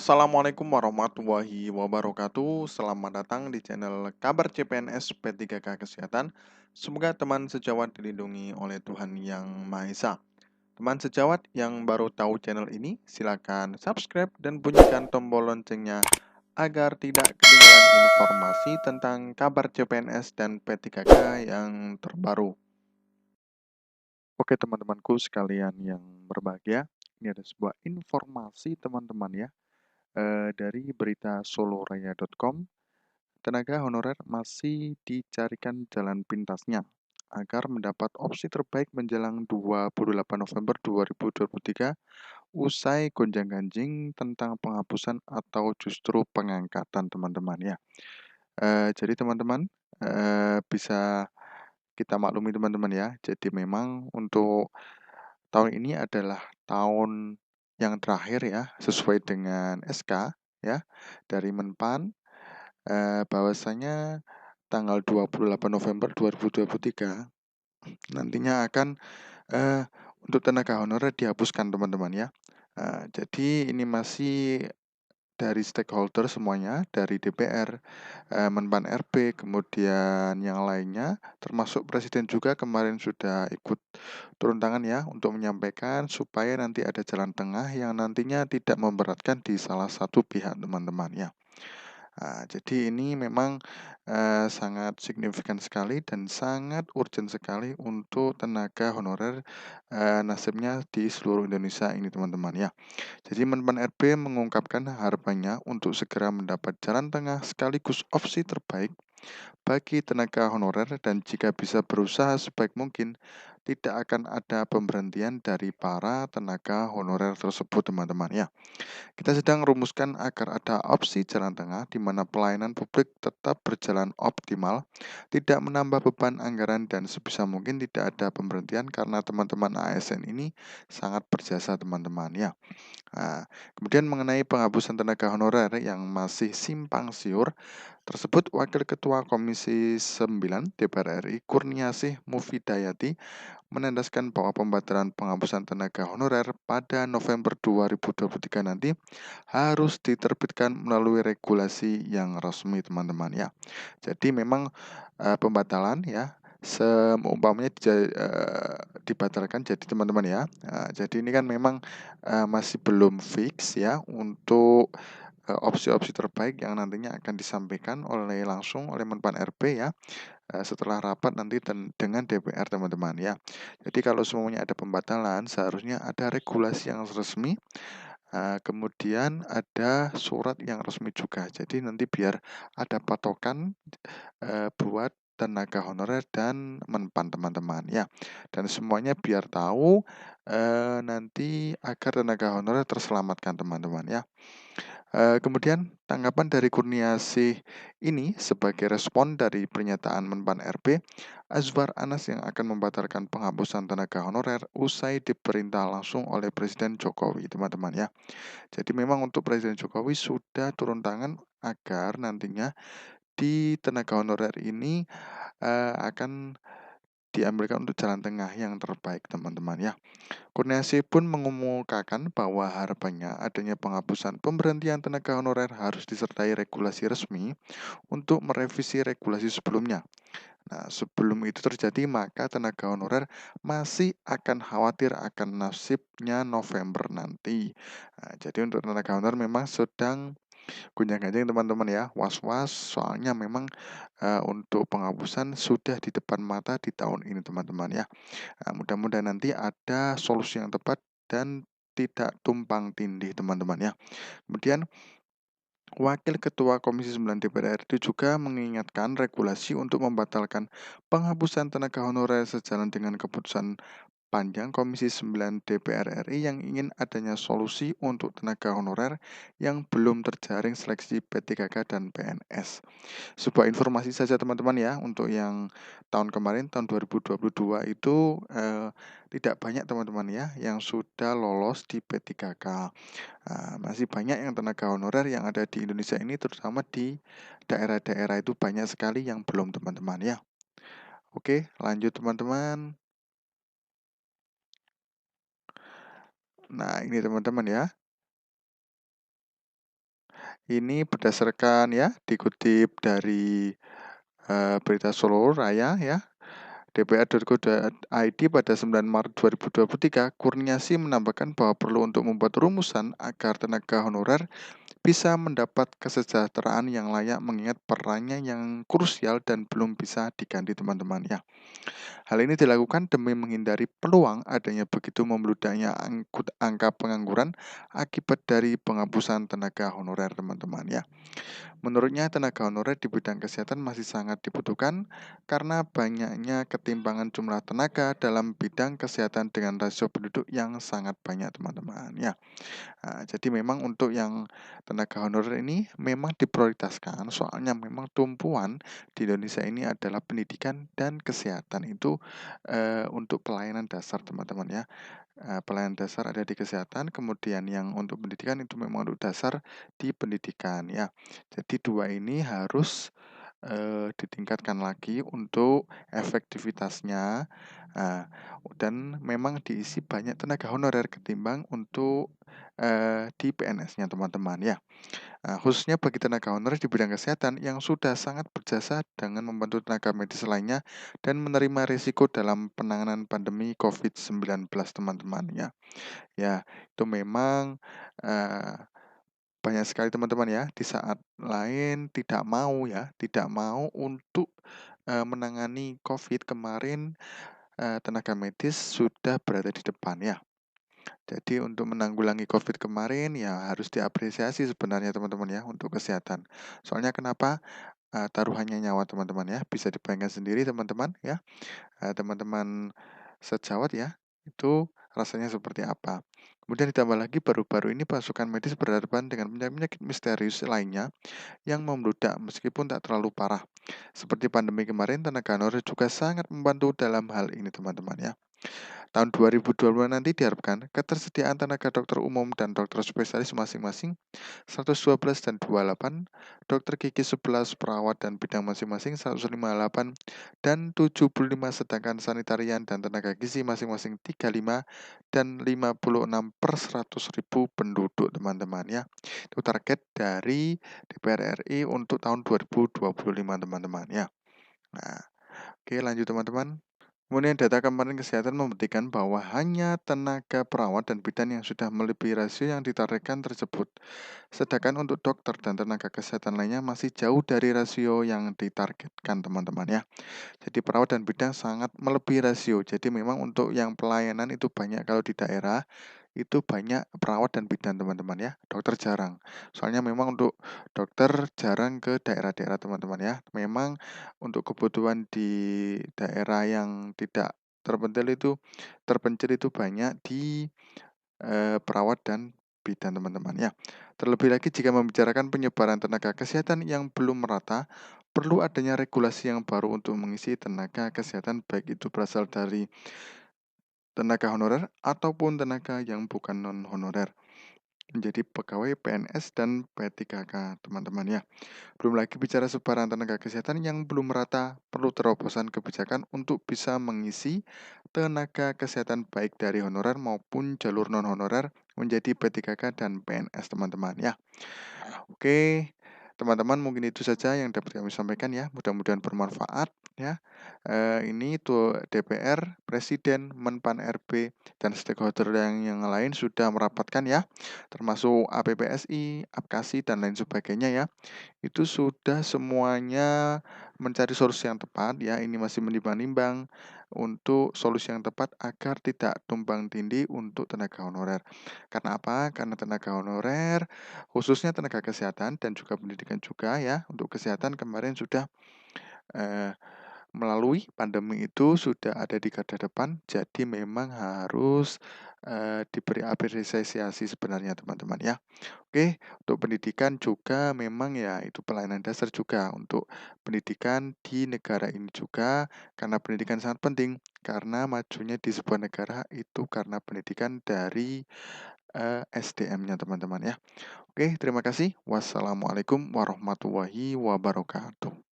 Assalamualaikum warahmatullahi wabarakatuh. Selamat datang di channel Kabar CPNS P3K Kesehatan. Semoga teman sejawat dilindungi oleh Tuhan Yang Maha Esa. Teman sejawat yang baru tahu channel ini, silakan subscribe dan bunyikan tombol loncengnya agar tidak ketinggalan informasi tentang kabar CPNS dan P3K yang terbaru. Oke teman-temanku sekalian yang berbahagia, ini ada sebuah informasi teman-teman ya. Dari berita soloraya.com, tenaga honorer masih dicarikan jalan pintasnya agar mendapat opsi terbaik menjelang 28 November 2023 usai gonjang-ganjing tentang penghapusan atau justru pengangkatan teman-teman ya. Jadi teman-teman bisa kita maklumi teman-teman ya. Jadi memang untuk tahun ini adalah tahun yang terakhir ya, sesuai dengan SK ya dari Menpan, bahwasanya tanggal 28 November 2023 nantinya akan, eee, untuk tenaga honorer dihapuskan teman-teman ya. Jadi ini masih dari stakeholder semuanya, dari DPR, Menpan RB, kemudian yang lainnya, termasuk Presiden juga kemarin sudah ikut turun tangan ya untuk menyampaikan supaya nanti ada jalan tengah yang nantinya tidak memberatkan di salah satu pihak teman-teman ya. Jadi ini memang, sangat signifikan sekali dan sangat urgent sekali untuk tenaga honorer, nasibnya di seluruh Indonesia ini teman-teman ya. Jadi Menpan RB mengungkapkan harapannya untuk segera mendapat jalan tengah sekaligus opsi terbaik bagi tenaga honorer dan jika bisa berusaha sebaik mungkin tidak akan ada pemberhentian dari para tenaga honorer tersebut teman-teman ya. Kita sedang rumuskan agar ada opsi jalan tengah di mana pelayanan publik tetap berjalan optimal, tidak menambah beban anggaran dan sebisa mungkin tidak ada pemberhentian karena teman-teman ASN ini sangat berjasa teman-teman ya. Kemudian mengenai penghapusan tenaga honorer yang masih simpang siur, tersebut Wakil Ketua Komisi 9 DPR RI Kurniasih Mufidayati menandaskan bahwa pembatalan penghapusan tenaga honorer pada November 2023 nanti harus diterbitkan melalui regulasi yang resmi teman-teman ya. Jadi memang pembatalan ya seumpamanya dibatalkan jadi teman-teman ya. Jadi ini kan memang masih belum fix ya untuk opsi-opsi terbaik yang nantinya akan disampaikan langsung oleh Menpan RB ya setelah rapat nanti dengan DPR teman-teman ya. Jadi kalau semuanya ada pembatalan seharusnya ada regulasi yang resmi, kemudian ada surat yang resmi juga. Jadi nanti biar ada patokan buat tenaga honorer dan Menpan teman-teman ya. Dan semuanya biar tahu nanti agar tenaga honorer terselamatkan teman-teman ya. Kemudian tanggapan dari Kurniasih ini sebagai respon dari pernyataan Menpan RB, Azwar Anas yang akan membatalkan penghapusan tenaga honorer usai diperintah langsung oleh Presiden Jokowi, teman-teman ya. Jadi memang untuk Presiden Jokowi sudah turun tangan agar nantinya di tenaga honorer ini akan diambilkan untuk jalan tengah yang terbaik, teman-teman ya. Kurniasih pun mengemukakan bahwa harapannya adanya penghapusan pemberhentian tenaga honorer harus disertai regulasi resmi untuk merevisi regulasi sebelumnya. Nah, sebelum itu terjadi, maka tenaga honorer masih akan khawatir akan nasibnya November nanti. Jadi untuk tenaga honorer memang sedang gonjang-ganjing teman-teman ya, was-was soalnya memang untuk penghapusan sudah di depan mata di tahun ini teman-teman ya. Mudah-mudahan nanti ada solusi yang tepat dan tidak tumpang tindih teman-teman ya. Kemudian Wakil Ketua Komisi 9 DPR RI juga mengingatkan regulasi untuk membatalkan penghapusan tenaga honorer sejalan dengan keputusan panjang Komisi 9 DPR RI yang ingin adanya solusi untuk tenaga honorer yang belum terjaring seleksi P3K dan PNS. Sebuah informasi saja teman-teman ya, untuk yang tahun kemarin, tahun 2022 itu tidak banyak teman-teman ya yang sudah lolos di P3K. Masih banyak yang tenaga honorer yang ada di Indonesia ini, terutama di daerah-daerah itu banyak sekali yang belum teman-teman ya. Oke, lanjut teman-teman. Nah, ini teman-teman ya. Ini berdasarkan ya, dikutip dari, berita Solo Raya ya, dpr.go.id pada 9 Maret 2023, Kurniasi menambahkan bahwa perlu untuk membuat rumusan agar tenaga honorer bisa mendapat kesejahteraan yang layak mengingat perannya yang krusial dan belum bisa diganti teman-teman ya. Hal ini dilakukan demi menghindari peluang adanya begitu membludaknya angka pengangguran akibat dari penghapusan tenaga honorer teman-teman ya. Menurutnya tenaga honorer di bidang kesehatan masih sangat dibutuhkan karena banyaknya ketimpangan jumlah tenaga dalam bidang kesehatan dengan rasio penduduk yang sangat banyak teman-teman ya. Jadi memang untuk yang tenaga honorer ini memang diprioritaskan, soalnya memang tumpuan di Indonesia ini adalah pendidikan dan kesehatan itu, untuk pelayanan dasar teman-teman ya. Pelayanan dasar ada di kesehatan, kemudian yang untuk pendidikan itu memang untuk dasar di pendidikan ya. Jadi dua ini harus, ditingkatkan lagi untuk efektivitasnya, eee, dan memang diisi banyak tenaga honorer ketimbang untuk, di PNS-nya teman-teman ya. Khususnya bagi tenaga honorer di bidang kesehatan yang sudah sangat berjasa dengan membantu tenaga medis lainnya dan menerima risiko dalam penanganan pandemi COVID-19 teman-teman ya. Ya, itu memang, eee, banyak sekali teman-teman ya, di saat lain tidak mau ya, tidak mau untuk, menangani COVID kemarin, tenaga medis sudah berada di depan ya. Jadi untuk menanggulangi COVID kemarin ya harus diapresiasi sebenarnya teman-teman ya untuk kesehatan. Soalnya kenapa? Taruhannya nyawa teman-teman ya, bisa dibayangkan sendiri teman-teman ya, teman-teman sejawat ya, itu rasanya seperti apa. Kemudian ditambah lagi baru-baru ini pasukan medis berhadapan dengan penyakit-penyakit misterius lainnya yang membludak meskipun tak terlalu parah. Seperti pandemi kemarin, tenaga honorer juga sangat membantu dalam hal ini teman-teman ya. Tahun 2022 nanti diharapkan ketersediaan tenaga dokter umum dan dokter spesialis masing-masing 112 dan 28, dokter gigi 11, perawat dan bidang masing-masing 158 dan 75, sedangkan sanitarian dan tenaga gizi masing-masing 35 dan 56 per 100.000 penduduk teman-teman ya. Itu target dari DPR RI untuk tahun 2025 teman-teman ya. Nah, oke lanjut teman-teman. Kemudian data kemarin kesehatan membuktikan bahwa hanya tenaga perawat dan bidan yang sudah melebihi rasio yang ditargetkan tersebut. Sedangkan untuk dokter dan tenaga kesehatan lainnya masih jauh dari rasio yang ditargetkan teman-teman ya. Jadi perawat dan bidan sangat melebihi rasio. Jadi memang untuk yang pelayanan itu banyak kalau di daerah itu banyak perawat dan bidan teman-teman ya, dokter jarang. Soalnya memang untuk dokter jarang ke daerah-daerah teman-teman ya. Memang untuk kebutuhan di daerah yang tidak terpencil itu banyak di, perawat dan bidan teman-teman ya. Terlebih lagi jika membicarakan penyebaran tenaga kesehatan yang belum merata, perlu adanya regulasi yang baru untuk mengisi tenaga kesehatan baik itu berasal dari tenaga honorer ataupun tenaga yang bukan non honorer, menjadi pegawai PNS dan P3K teman-teman ya. Belum lagi bicara sebaran tenaga kesehatan yang belum merata, perlu terobosan kebijakan untuk bisa mengisi tenaga kesehatan baik dari honorer maupun jalur non honorer menjadi P3K dan PNS teman-teman ya. Oke, teman-teman mungkin itu saja yang dapat kami sampaikan ya, mudah-mudahan bermanfaat ya. Ini tuh DPR, Presiden, Menpan RB, dan stakeholder yang lain sudah merapatkan ya, termasuk APPSI, APKASI, dan lain sebagainya ya. Itu sudah semuanya mencari solusi yang tepat ya, ini masih menimbang-nimbang untuk solusi yang tepat agar tidak tumpang tindih untuk tenaga honorer. Karena apa? Karena tenaga honorer, khususnya tenaga kesehatan dan juga pendidikan juga ya, untuk kesehatan kemarin sudah, eee, melalui pandemi itu sudah ada di garda depan, jadi memang harus, diberi apresiasi sebenarnya teman-teman ya. Oke, untuk pendidikan juga memang ya itu pelayanan dasar juga untuk pendidikan di negara ini juga, karena pendidikan sangat penting, karena majunya di sebuah negara itu karena pendidikan dari, SDM-nya teman-teman ya. Oke, terima kasih. Wassalamualaikum warahmatullahi wabarakatuh.